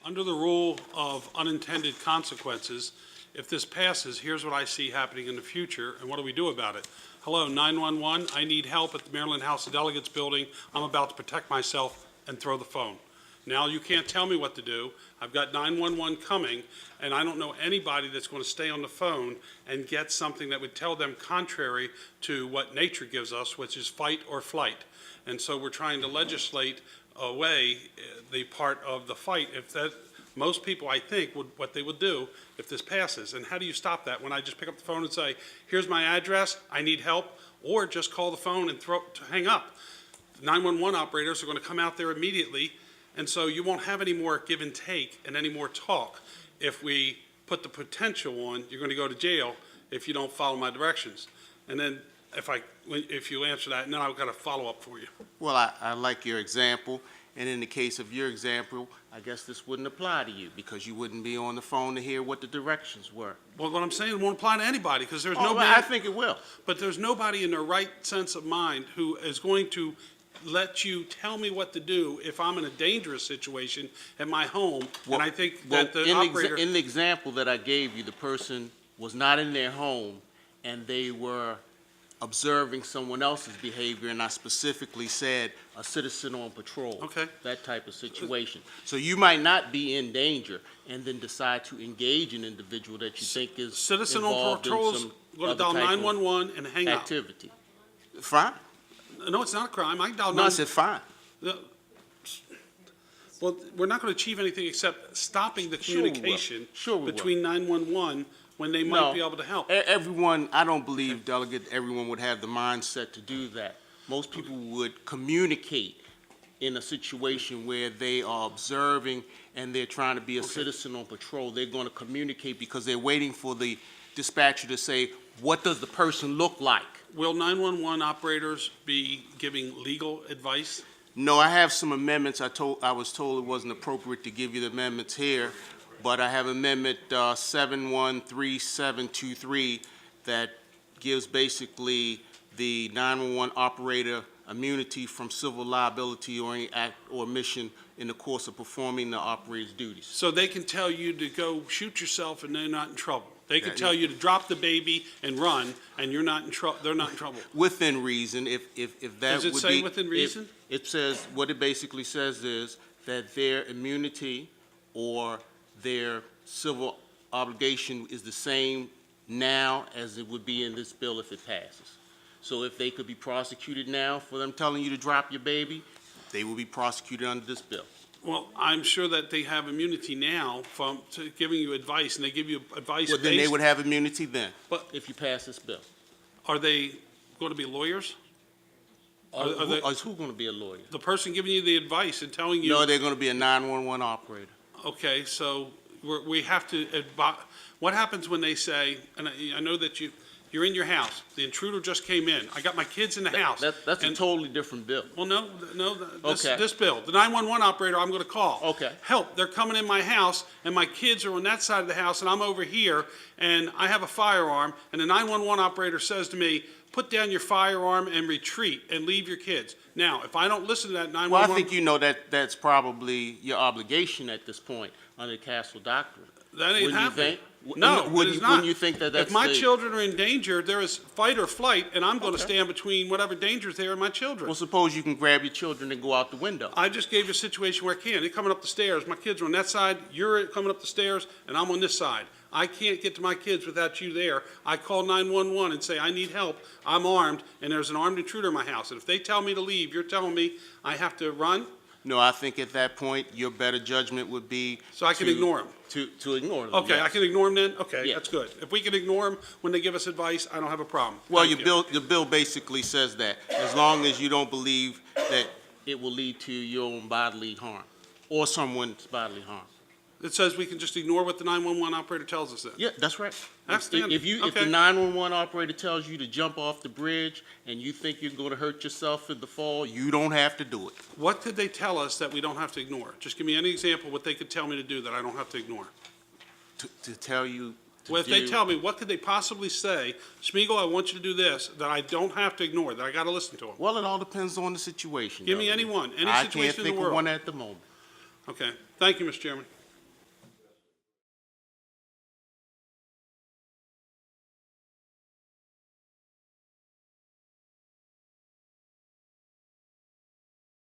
Under the rule of unintended consequences, if this passes, here's what I see happening in the future, and what do we do about it? Hello, 911, I need help at the Maryland House of Delegates building. I'm about to protect myself, and throw the phone. Now you can't tell me what to do. I've got 911 coming, and I don't know anybody that's going to stay on the phone and get something that would tell them contrary to what nature gives us, which is fight or flight. And so we're trying to legislate away the part of the fight. If that, most people, I think, would what they would do if this passes. And how do you stop that? When I just pick up the phone and say, here's my address, I need help, or just call the phone and hang up. 911 operators are going to come out there immediately, and so you won't have any more give and take and any more talk. If we put the potential on, you're going to go to jail if you don't follow my directions. And then if you answer that, and then I've got a follow-up for you. Well, I like your example, and in the case of your example, I guess this wouldn't apply to you because you wouldn't be on the phone to hear what the directions were. Well, what I'm saying, it won't apply to anybody because there's Well, I think it will. But there's nobody in their right sense of mind who is going to let you tell me what to do if I'm in a dangerous situation at my home. Well, and I think that the operator... In the example that I gave you, the person was not in their home and they were observing someone else's behavior, and I specifically said a citizen on patrol. Okay. That type of situation. So you might not be in danger and then decide to engage an individual that you think is Citizen on involved patrol in is some going to other dial type of 911 and hang up. activity. Fine. No, it's not a crime. I can dial No, I 911. said fine. Well, we're not going to achieve anything except stopping the Sure we will. communication Sure we will. between 911 when they might be able to help. Everyone, I don't believe, Delegate, everyone would have the mindset to do that. Most people would communicate in a situation where they are observing and they're trying to be a citizen on patrol. They're going to communicate because they're waiting for the dispatcher to say, what does the person look like? Will 911 operators be giving legal advice? No, I have some amendments. I was told it wasn't appropriate to give you the amendments here, but I have Amendment 713723 that gives basically the 911 operator immunity from civil liability or any act or omission in the course of performing the operator's duties. So they can tell you to go shoot yourself and they're not in trouble. They can tell you to drop the baby and run, and you're not in trouble. They're not in trouble. Within reason, if that would be. Does it say within reason? It says, what it basically says is that their immunity or their civil obligation is the same now as it would be in this bill if it passes. So if they could be prosecuted now for them telling you to drop your baby, they will be prosecuted under this bill. Well, I'm sure that they have immunity now from giving you advice, and they give you advice. Well, then they would have immunity then, But if you pass this bill. are they going to be lawyers? Is who going to be a lawyer? The person giving you the advice and telling you. No, they're going to be a 911 operator. Okay, so we have to, what happens when they say, and I know that you're in your house, the intruder just came in, I got my kids in the house. That's a totally different bill. Well, no, Okay. this bill, the 911 operator I'm going to call. Okay. Help, they're coming in my house, and my kids are on that side of the house, and I'm over here, and I have a firearm, and the 911 operator says to me, put down your firearm and retreat and leave your kids. Now, if I don't listen to that 911... Well, I think you know that that's probably your obligation at this point under the Castle Doctrine. That ain't happening. No, it is not. Wouldn't you think that that's If my children are in danger, there is fight or flight, and I'm going to stand between whatever dangers there are my children. Well, suppose you can grab your children and go out the window. I just gave you a situation where I can. They're coming up the stairs. My kids are on that side. You're coming up the stairs, and I'm on this side. I can't get to my kids without you there. I call 911 and say, I need help. I'm armed, and there's an armed intruder in my house. And if they tell me to leave, you're telling me I have to run? No, I think at that point, your better judgment would be... So I can ignore them? To ignore them, Okay, yes. I can ignore them then? Okay, Yeah. that's good. If we can ignore them when they give us advice, I don't have a problem. Well, Thank your you. bill basically says that, as long as you don't believe that it will lead to your own bodily harm or someone's bodily harm. It says we can just ignore what the 911 operator tells us then? Yeah, that's right. Outstanding. If the Okay. 911 operator tells you to jump off the bridge and you think you're going to hurt yourself in the fall, you don't have to do it. What could they tell us that we don't have to ignore? Just give me any example what they could tell me to do that I don't have to ignore. To tell you to Well, if they do- tell me, what could they possibly say, Smigiel, I want you to do this, that I don't have to ignore, that I got to listen to them? Well, it all depends on the situation. Give me Delegate. any one, any I situation can't in think the of world. one at the moment. Okay. Thank you, Mr. Chairman.